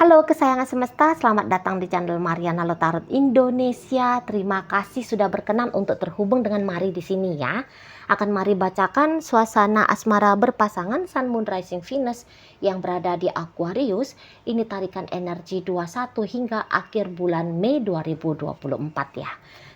Halo kesayangan semesta, selamat datang di channel Mariana Lotarot Indonesia. Terima kasih sudah berkenan untuk terhubung dengan Mari di sini ya. Akan Mari bacakan suasana asmara berpasangan Sun Moon Rising Venus yang berada di Aquarius. Ini tarikan energi 21 hingga akhir bulan Mei 2024 ya.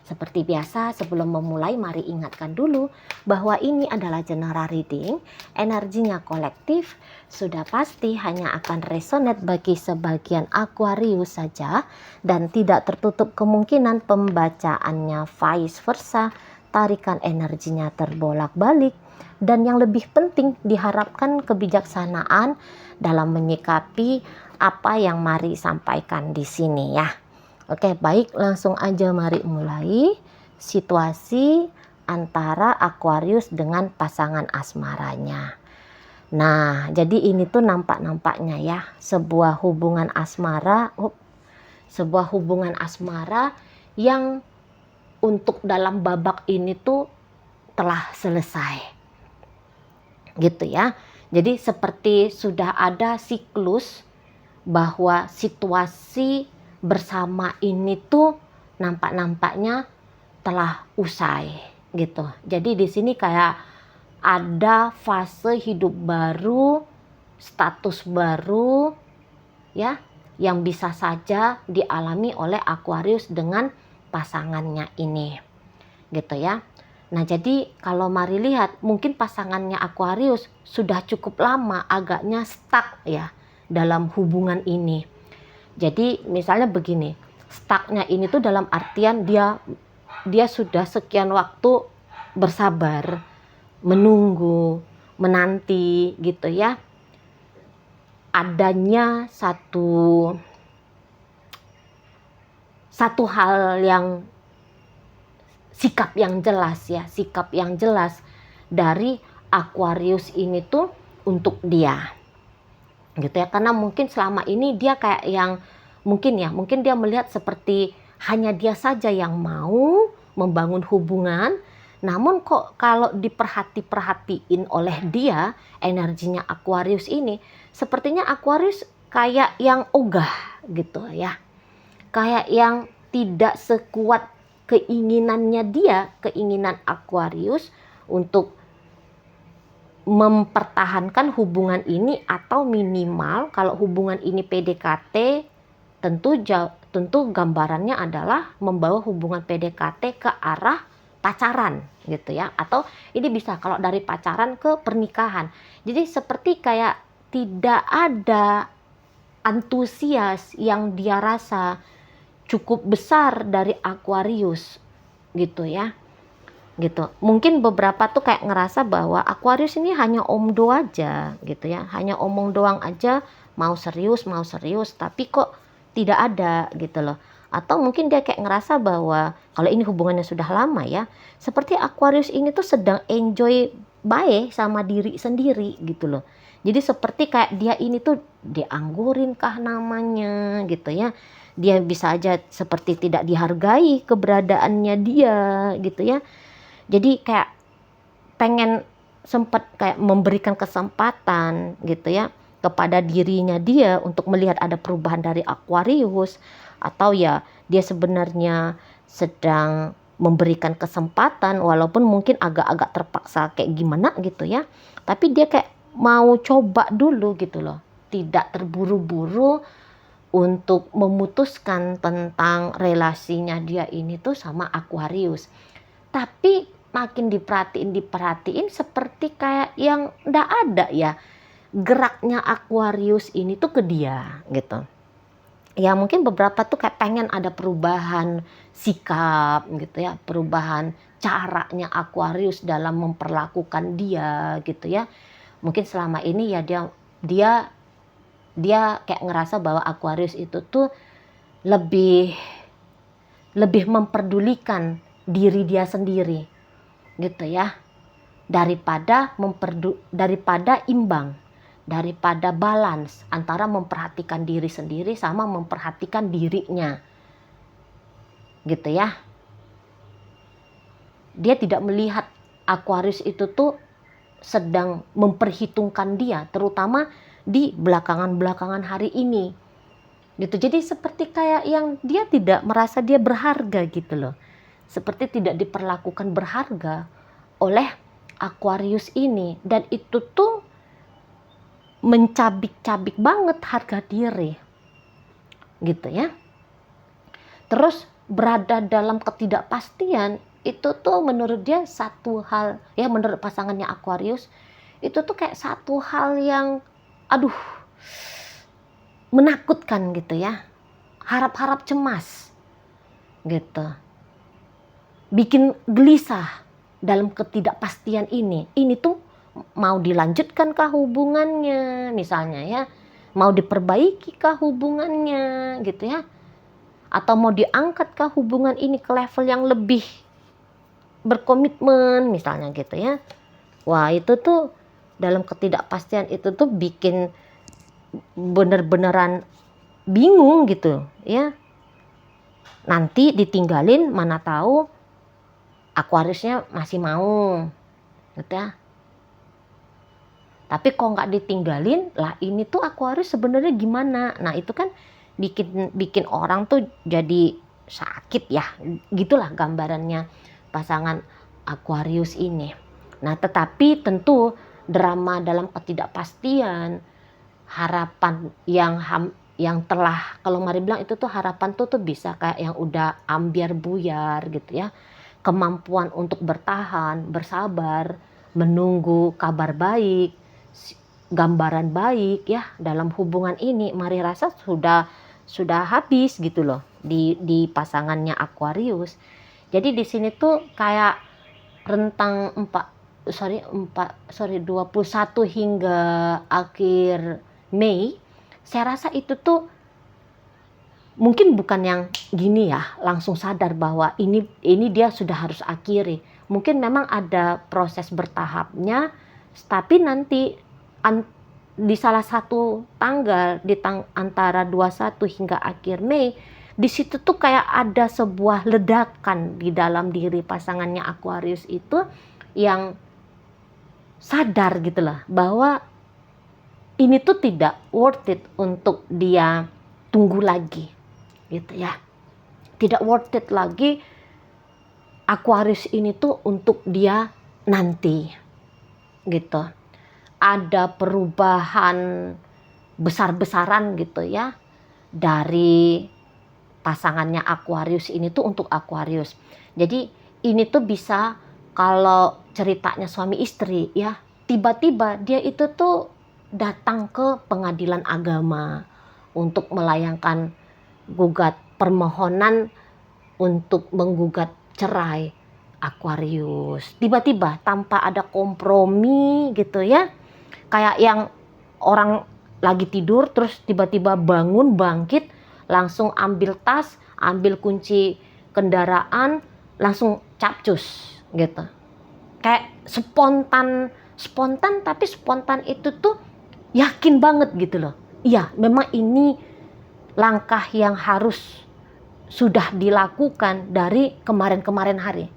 Seperti biasa, sebelum memulai mari ingatkan dulu bahwa ini adalah general reading, energinya kolektif, sudah pasti hanya akan resonate bagi sebagian Aquarius saja dan tidak tertutup kemungkinan pembacaannya vice versa, tarikan energinya terbolak-balik, dan yang lebih penting diharapkan kebijaksanaan dalam menyikapi apa yang mari sampaikan di sini ya. Oke, baik, langsung aja mari mulai situasi antara Aquarius dengan pasangan asmaranya. Nah, jadi ini tuh nampak-nampaknya ya, sebuah hubungan asmara yang untuk dalam babak ini tuh telah selesai. Gitu ya. Jadi seperti sudah ada siklus bahwa situasi bersama ini tuh nampak-nampaknya telah usai gitu. Jadi di sini kayak ada fase hidup baru, status baru ya, yang bisa saja dialami oleh Aquarius dengan pasangannya ini. Gitu ya. Nah, jadi kalau mari lihat, mungkin pasangannya Aquarius sudah cukup lama agaknya stuck ya dalam hubungan ini. Jadi misalnya begini, stucknya ini tuh dalam artian dia sudah sekian waktu bersabar, menunggu, menanti gitu ya. Adanya satu hal yang sikap yang jelas dari Aquarius ini tuh untuk dia. Gitu ya, karena mungkin selama ini dia kayak yang mungkin dia melihat seperti hanya dia saja yang mau membangun hubungan, namun kok kalau diperhatiin oleh dia energinya Aquarius ini, sepertinya Aquarius kayak yang ogah gitu ya, kayak yang tidak sekuat keinginan Aquarius untuk mempertahankan hubungan ini, atau minimal kalau hubungan ini PDKT tentu gambarannya adalah membawa hubungan PDKT ke arah pacaran gitu ya, atau ini bisa kalau dari pacaran ke pernikahan. Jadi seperti kayak tidak ada antusias yang dia rasa cukup besar dari Aquarius gitu ya. Gitu. Mungkin beberapa tuh kayak ngerasa bahwa Aquarius ini hanya omdo aja gitu ya, hanya omong doang aja, mau serius tapi kok tidak ada gitu loh. Atau mungkin dia kayak ngerasa bahwa kalau ini hubungannya sudah lama ya, seperti Aquarius ini tuh sedang enjoy baik sama diri sendiri gitu loh. Jadi seperti kayak dia ini tuh dianggurin kah namanya gitu ya, dia bisa aja seperti tidak dihargai keberadaannya dia gitu ya. Jadi kayak pengen sempat kayak memberikan kesempatan gitu ya kepada dirinya dia untuk melihat ada perubahan dari Aquarius, atau ya dia sebenarnya sedang memberikan kesempatan walaupun mungkin agak-agak terpaksa kayak gimana gitu ya, tapi dia kayak mau coba dulu gitu loh, tidak terburu-buru untuk memutuskan tentang relasinya dia ini tuh sama Aquarius. Tapi makin diperhatiin seperti kayak yang ndak ada ya geraknya Aquarius ini tuh ke dia gitu. Ya mungkin beberapa tuh kayak pengen ada perubahan sikap gitu ya, perubahan caranya Aquarius dalam memperlakukan dia gitu ya. Mungkin selama ini ya dia kayak ngerasa bahwa Aquarius itu tuh lebih memperdulikan diri dia sendiri gitu ya, daripada imbang, daripada balance antara memperhatikan diri sendiri sama memperhatikan dirinya gitu ya. Dia tidak melihat Aquarius itu tuh sedang memperhitungkan dia, terutama di belakangan hari ini gitu. Jadi seperti kayak yang dia tidak merasa dia berharga gitu loh, seperti tidak diperlakukan berharga oleh Aquarius ini, dan itu tuh mencabik-cabik banget harga diri gitu ya. Terus berada dalam ketidakpastian itu tuh menurut dia satu hal ya, menurut pasangannya Aquarius itu tuh kayak satu hal yang aduh menakutkan gitu ya, harap-harap cemas gitu, bikin gelisah dalam ketidakpastian ini tuh mau dilanjutkah hubungannya misalnya ya, mau diperbaikikah hubungannya gitu ya, atau mau diangkatkah hubungan ini ke level yang lebih berkomitmen misalnya gitu ya. Wah itu tuh dalam ketidakpastian itu tuh bikin bener-beneran bingung gitu ya. Nanti ditinggalin mana tahu Aquariusnya masih mau gitu ya. Tapi kok nggak ditinggalin lah, ini tuh Aquarius sebenarnya gimana? Nah itu kan bikin orang tuh jadi sakit ya, gitulah gambarannya pasangan Aquarius ini. Nah tetapi tentu drama dalam ketidakpastian, harapan yang telah, kalau Mari bilang itu tuh harapan tuh bisa kayak yang udah ambiar buyar gitu ya. Kemampuan untuk bertahan, bersabar, menunggu kabar baik, gambaran baik ya dalam hubungan ini, Mari rasa sudah habis gitu loh di pasangannya Aquarius. Jadi di sini tuh kayak rentang 21 hingga akhir Mei, saya rasa itu tuh mungkin bukan yang gini ya, langsung sadar bahwa ini dia sudah harus akhiri. Mungkin memang ada proses bertahapnya, tapi nanti di salah satu tanggal antara 21 hingga akhir Mei, di situ tuh kayak ada sebuah ledakan di dalam diri pasangannya Aquarius itu yang sadar gitu lah bahwa ini tuh tidak worth it untuk dia tunggu lagi gitu ya. Tidak worth it lagi Aquarius ini tuh untuk dia nanti gitu. Ada perubahan besar-besaran gitu ya dari pasangannya Aquarius ini tuh untuk Aquarius. Jadi ini tuh bisa kalau ceritanya suami istri ya, tiba-tiba dia itu tuh datang ke pengadilan agama untuk melayangkan permohonan untuk menggugat cerai Aquarius. Tiba-tiba tanpa ada kompromi gitu ya. Kayak yang orang lagi tidur terus tiba-tiba bangun bangkit, langsung ambil tas, ambil kunci kendaraan, langsung capcus gitu. Kayak spontan tapi spontan itu tuh yakin banget gitu loh. Iya, memang ini langkah yang harus sudah dilakukan dari kemarin-kemarin hari.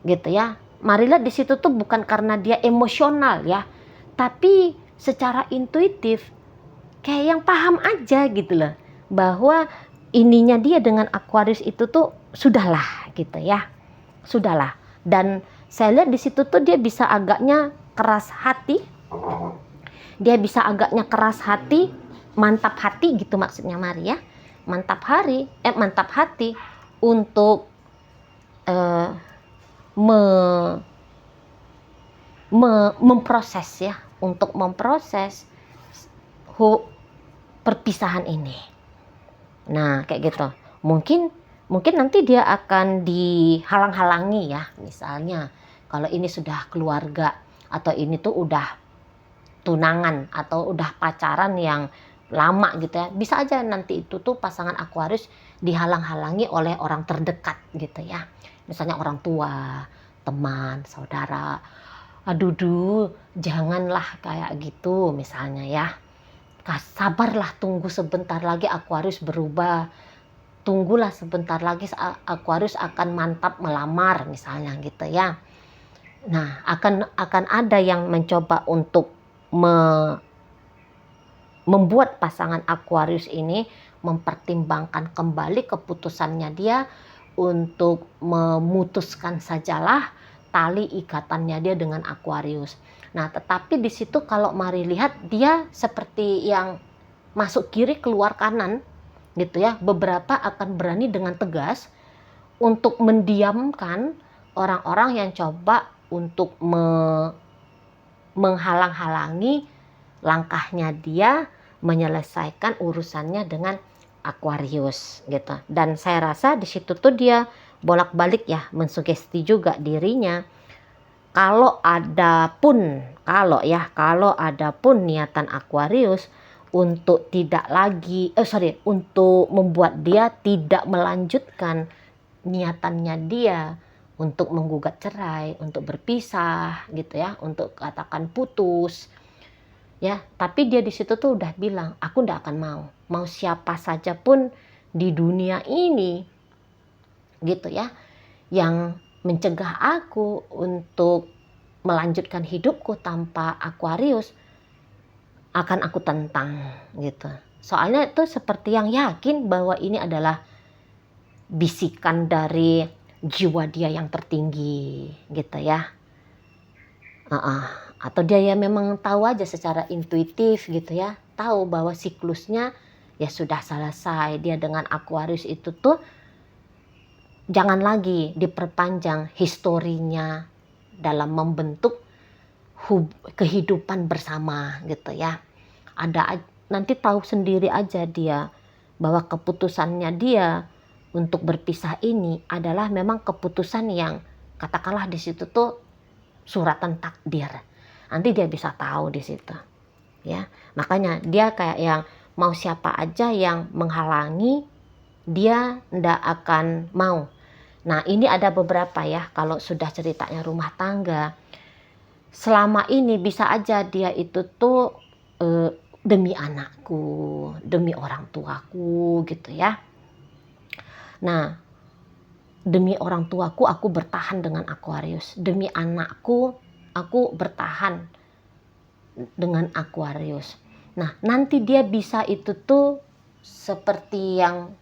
Gitu ya. Marilah di situ tuh bukan karena dia emosional ya, tapi secara intuitif kayak yang paham aja gitu loh bahwa ininya dia dengan Aquarius itu tuh sudahlah gitu ya. Sudahlah. Dan saya lihat di situ tuh dia bisa agaknya keras hati. Dia bisa agaknya keras hati, mantap hati gitu maksudnya Mari ya. Mantap hati untuk memproses ya, untuk memproses perpisahan ini. Nah, kayak gitu. Mungkin nanti dia akan dihalang-halangi ya, misalnya kalau ini sudah keluarga atau ini tuh udah tunangan atau udah pacaran yang lama gitu ya, bisa aja nanti itu tuh pasangan Aquarius dihalang-halangi oleh orang terdekat gitu ya, misalnya orang tua, teman, saudara. Aduh, janganlah kayak gitu misalnya ya, sabarlah, tunggu sebentar lagi Aquarius berubah, tunggulah sebentar lagi Aquarius akan mantap melamar misalnya gitu ya. Nah akan ada yang mencoba untuk membuat pasangan Aquarius ini mempertimbangkan kembali keputusannya dia untuk memutuskan sajalah tali ikatannya dia dengan Aquarius. Nah, tetapi di situ kalau mari lihat dia seperti yang masuk kiri keluar kanan gitu ya. Beberapa akan berani dengan tegas untuk mendiamkan orang-orang yang coba untuk menghalang-halangi langkahnya dia menyelesaikan urusannya dengan Aquarius gitu. Dan saya rasa di situ tuh dia bolak-balik ya mensugesti juga dirinya. Kalau ada pun niatan Aquarius untuk tidak lagi untuk membuat dia tidak melanjutkan niatannya dia untuk menggugat cerai, untuk berpisah gitu ya, untuk katakan putus. Ya, tapi dia di situ tuh udah bilang, aku ndak akan mau siapa saja pun di dunia ini, gitu ya, yang mencegah aku untuk melanjutkan hidupku tanpa Aquarius, akan aku tentang, gitu. Soalnya itu seperti yang yakin bahwa ini adalah bisikan dari jiwa dia yang tertinggi, gitu ya. Atau dia ya memang tahu aja secara intuitif gitu ya, tahu bahwa siklusnya ya sudah selesai. Dia dengan Aquarius itu tuh jangan lagi diperpanjang historinya dalam membentuk kehidupan bersama gitu ya. Nanti tahu sendiri aja dia bahwa keputusannya dia untuk berpisah ini adalah memang keputusan yang katakanlah di situ tuh suratan takdir. Nanti dia bisa tahu di situ. Ya, makanya dia kayak yang mau siapa aja yang menghalangi dia ndak akan mau. Nah, ini ada beberapa ya kalau sudah ceritanya rumah tangga. Selama ini bisa aja dia itu tuh demi anakku, demi orang tuaku gitu ya. Nah, demi orang tuaku aku bertahan dengan Aquarius. Demi anakku aku bertahan dengan Aquarius. Nah, nanti dia bisa itu tuh seperti yang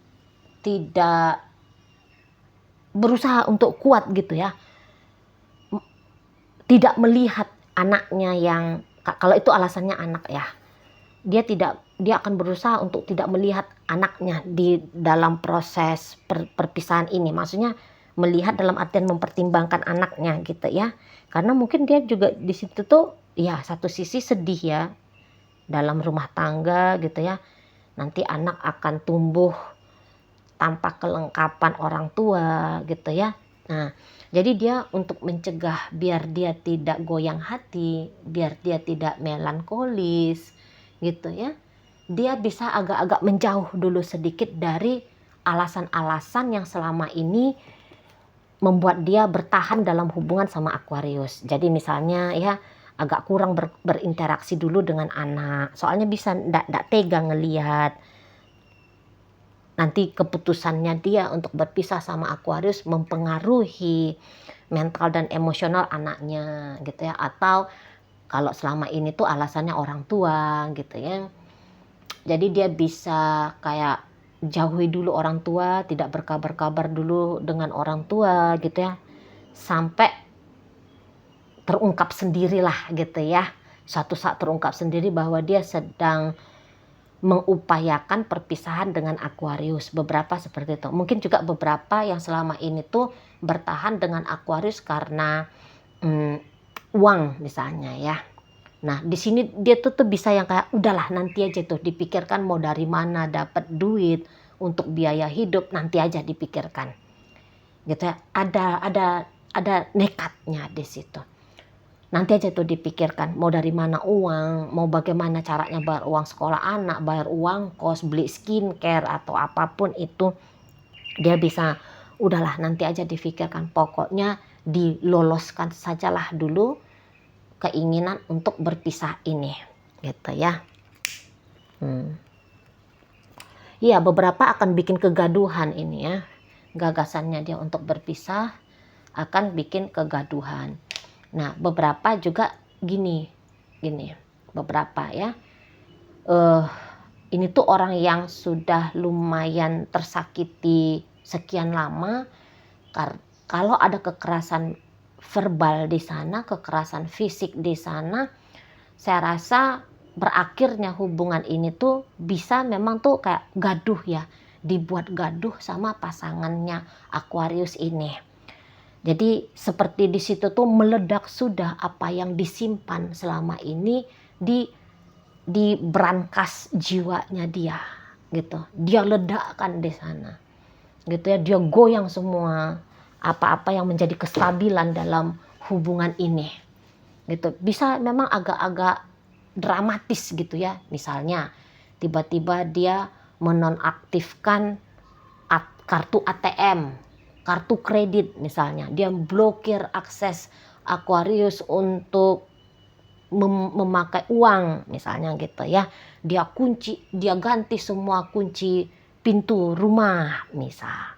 tidak berusaha untuk kuat gitu ya. Tidak melihat anaknya yang, kalau itu alasannya anak ya. Dia akan berusaha untuk tidak melihat anaknya di dalam proses perpisahan ini. Maksudnya melihat dalam artian mempertimbangkan anaknya gitu ya. Karena mungkin dia juga di situ tuh ya satu sisi sedih ya dalam rumah tangga gitu ya. Nanti anak akan tumbuh tanpa kelengkapan orang tua gitu ya. Nah, jadi dia untuk mencegah biar dia tidak goyang hati, biar dia tidak melankolis gitu ya, dia bisa agak-agak menjauh dulu sedikit dari alasan-alasan yang selama ini membuat dia bertahan dalam hubungan sama Aquarius. Jadi misalnya ya agak kurang berinteraksi dulu dengan anak, soalnya bisa ndak tega ngelihat nanti keputusannya dia untuk berpisah sama Aquarius mempengaruhi mental dan emosional anaknya gitu ya. Atau kalau selama ini tuh alasannya orang tua gitu ya. Jadi dia bisa kayak jauhi dulu orang tua, tidak berkabar-kabar dulu dengan orang tua gitu ya. Sampai terungkap sendirilah gitu ya. Suatu saat terungkap sendiri bahwa dia sedang mengupayakan perpisahan dengan Aquarius. Beberapa seperti itu. Mungkin juga beberapa yang selama ini tuh bertahan dengan Aquarius karena uang misalnya ya. Nah, di sini dia tuh bisa yang kayak udahlah nanti aja tuh dipikirkan mau dari mana dapat duit untuk biaya hidup, nanti aja dipikirkan. Gitu ya. Ada nekatnya di situ. Nanti aja tuh dipikirkan mau dari mana uang, mau bagaimana caranya bayar uang sekolah anak, bayar uang kos, beli skincare atau apapun itu. Dia bisa udahlah nanti aja dipikirkan, pokoknya diloloskan sajalah dulu keinginan untuk berpisah ini gitu ya. Iya, beberapa akan bikin kegaduhan ini ya. Gagasannya dia untuk berpisah akan bikin kegaduhan. Nah, beberapa juga gini, beberapa ya, eh ini tuh orang yang sudah lumayan tersakiti sekian lama. Kalau ada kekerasan verbal di sana, kekerasan fisik di sana, saya rasa berakhirnya hubungan ini tuh bisa memang tuh kayak gaduh ya, dibuat gaduh sama pasangannya Aquarius ini. Jadi seperti di situ tuh meledak sudah apa yang disimpan selama ini di brankas jiwanya dia gitu. Dia ledakkan di sana. Gitu ya, dia goyang semua apa-apa yang menjadi kestabilan dalam hubungan ini. Gitu. Bisa memang agak-agak dramatis gitu ya. Misalnya tiba-tiba dia menonaktifkan kartu ATM, kartu kredit misalnya. Dia blokir akses Aquarius untuk memakai uang misalnya gitu ya. Dia ganti semua kunci pintu rumah misal.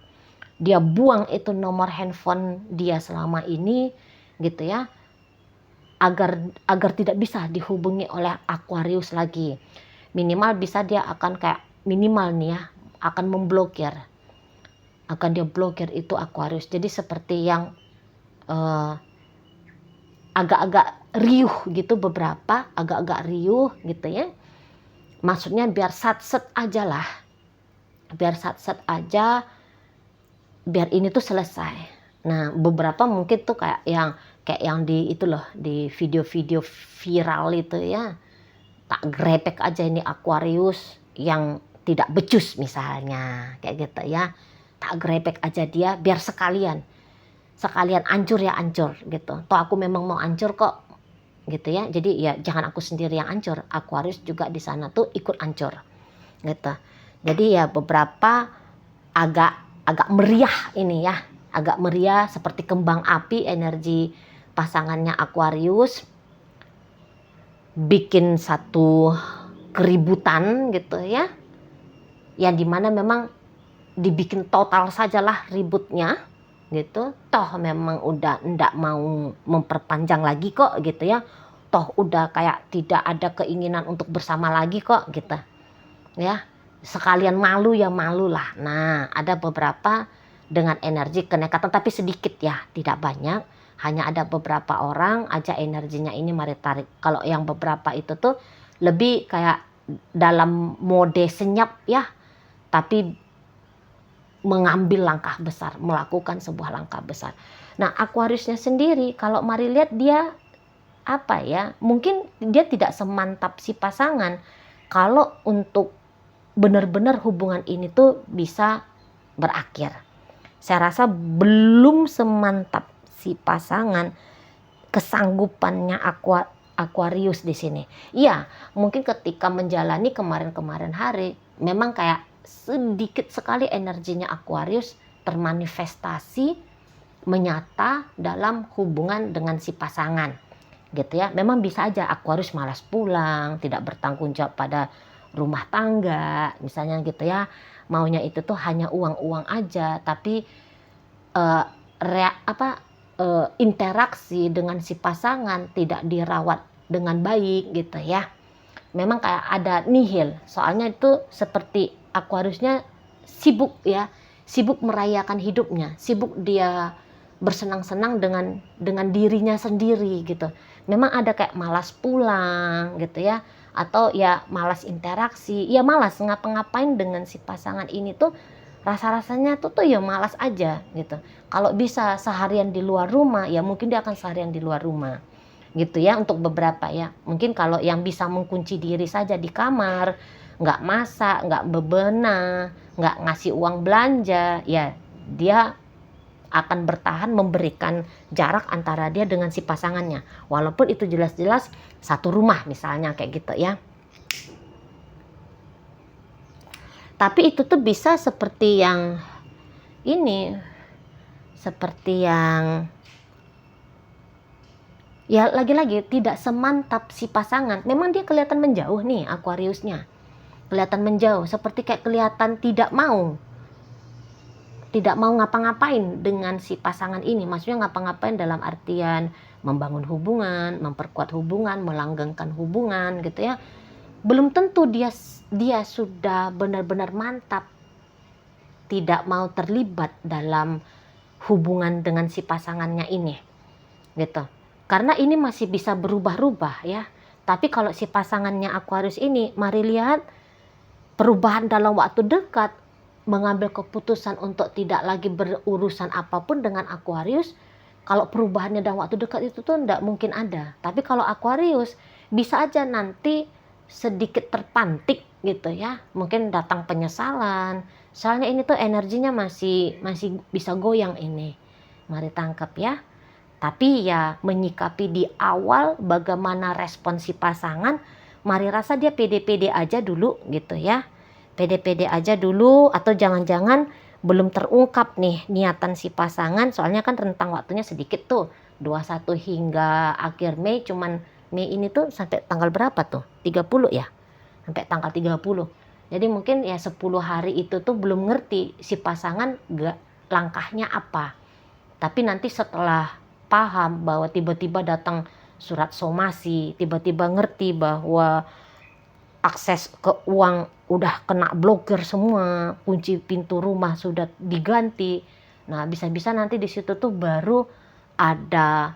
Dia buang itu nomor handphone dia selama ini gitu ya. Agar tidak bisa dihubungi oleh Aquarius lagi. Minimal bisa dia akan kayak minimal nih ya, akan memblokir. Akan dia blokir itu Aquarius. Jadi seperti yang agak-agak riuh gitu, beberapa agak-agak riuh gitu ya. Maksudnya biar sat-set aja lah. Biar sat-set aja, biar ini tuh selesai. Nah, beberapa mungkin tuh kayak yang di itu loh, di video-video viral itu ya. Tak grepek aja ini Aquarius yang tidak becus misalnya, kayak gitu ya. Tak grepek aja dia biar sekalian ancur ya ancur gitu. Toh aku memang mau ancur kok gitu ya. Jadi ya jangan aku sendiri yang ancur, Aquarius juga di sana tuh ikut ancur gitu. Jadi ya beberapa agak meriah ini ya, agak meriah seperti kembang api energi pasangannya Aquarius, bikin satu keributan gitu ya, yang dimana memang dibikin total sajalah ributnya gitu. Toh memang udah ndak mau memperpanjang lagi kok gitu ya. Toh udah kayak tidak ada keinginan untuk bersama lagi kok gitu ya. Sekalian malu ya malu lah. Nah, ada beberapa dengan energi kenekatan tapi sedikit ya, tidak banyak. Hanya ada beberapa orang aja energinya ini mari tarik. Kalau yang beberapa itu tuh lebih kayak dalam mode senyap ya, tapi mengambil langkah besar, melakukan sebuah langkah besar. Nah, Aquariusnya sendiri kalau mari lihat dia apa ya, mungkin dia tidak semantap si pasangan. Kalau untuk benar-benar hubungan ini tuh bisa berakhir, saya rasa belum semantap si pasangan kesanggupannya Aquarius di sini. Iya, mungkin ketika menjalani kemarin-kemarin hari memang kayak sedikit sekali energinya Aquarius termanifestasi menyata dalam hubungan dengan si pasangan gitu ya. Memang bisa aja Aquarius malas pulang, tidak bertanggung jawab pada rumah tangga misalnya gitu ya. Maunya itu tuh hanya uang-uang aja, tapi interaksi dengan si pasangan tidak dirawat dengan baik gitu ya. Memang kayak ada nihil, soalnya itu seperti Aquariusnya sibuk ya, sibuk merayakan hidupnya, sibuk dia bersenang-senang dengan dirinya sendiri gitu. Memang ada kayak malas pulang gitu ya, atau ya malas interaksi, ya malas ngapa-ngapain dengan si pasangan ini tuh, rasa-rasanya tuh ya malas aja gitu. Kalau bisa seharian di luar rumah, ya mungkin dia akan seharian di luar rumah gitu ya, untuk beberapa ya. Mungkin kalau yang bisa mengunci diri saja di kamar, nggak masak, nggak bebenah, nggak ngasih uang belanja, ya dia akan bertahan memberikan jarak antara dia dengan si pasangannya. Walaupun itu jelas-jelas satu rumah misalnya kayak gitu ya. Tapi itu tuh bisa seperti yang ini, seperti yang ya lagi-lagi tidak semantap si pasangan. Memang dia kelihatan menjauh nih Aquariusnya. Kelihatan menjauh, seperti kayak kelihatan tidak mau ngapa-ngapain dengan si pasangan ini. Maksudnya ngapa-ngapain dalam artian membangun hubungan, memperkuat hubungan, melanggengkan hubungan gitu ya. belum tentu dia sudah benar-benar mantap tidak mau terlibat dalam hubungan dengan si pasangannya ini, gitu. Karena ini masih bisa berubah-ubah ya. Tapi kalau si pasangannya Aquarius ini, mari lihat perubahan dalam waktu dekat, mengambil keputusan untuk tidak lagi berurusan apapun dengan Aquarius. Kalau perubahannya dalam waktu dekat itu tuh tidak mungkin ada. Tapi kalau Aquarius bisa aja nanti sedikit terpantik gitu ya. Mungkin datang penyesalan. Soalnya ini tuh energinya masih bisa goyang ini. Mari tangkap ya. Tapi ya menyikapi di awal bagaimana respon si pasangan, mari rasa dia pede-pede aja dulu gitu ya. Pede-pede aja dulu, atau jangan-jangan belum terungkap nih niatan si pasangan, soalnya kan rentang waktunya sedikit tuh. 21 hingga akhir Mei, cuman Mei ini tuh sampai tanggal berapa tuh? 30 ya? Sampai tanggal 30. Jadi mungkin ya 10 hari itu tuh belum ngerti si pasangan langkahnya apa. Tapi nanti setelah paham bahwa tiba-tiba datang surat somasi, tiba-tiba ngerti bahwa akses ke uang udah kena blokir semua, kunci pintu rumah sudah diganti. Nah, bisa-bisa nanti di situ tuh baru ada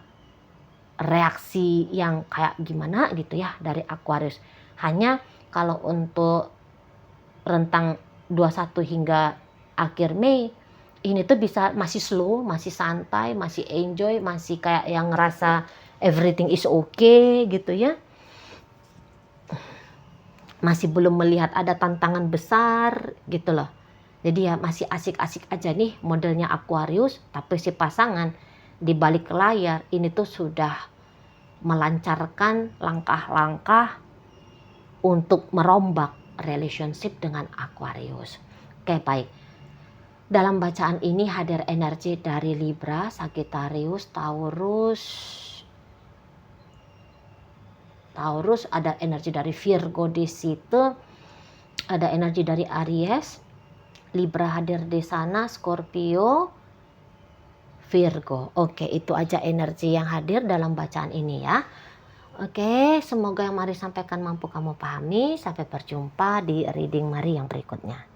reaksi yang kayak gimana gitu ya dari Aquarius. Hanya kalau untuk rentang 21 hingga akhir Mei, ini tuh bisa masih slow, masih santai, masih enjoy, masih kayak yang ngerasa everything is okay gitu ya. Masih belum melihat ada tantangan besar gitu loh. Jadi ya masih asik-asik aja nih modelnya Aquarius, tapi si pasangan di balik layar ini tuh sudah melancarkan langkah-langkah untuk merombak relationship dengan Aquarius. Oke, baik. Dalam bacaan ini hadir energi dari Libra, Sagittarius, Taurus, ada energi dari Virgo di situ, ada energi dari Aries, Libra hadir di sana, Scorpio, Virgo. Oke, itu aja energi yang hadir dalam bacaan ini ya. Oke, semoga yang Mari sampaikan mampu kamu pahami. Sampai berjumpa di reading Mari yang berikutnya.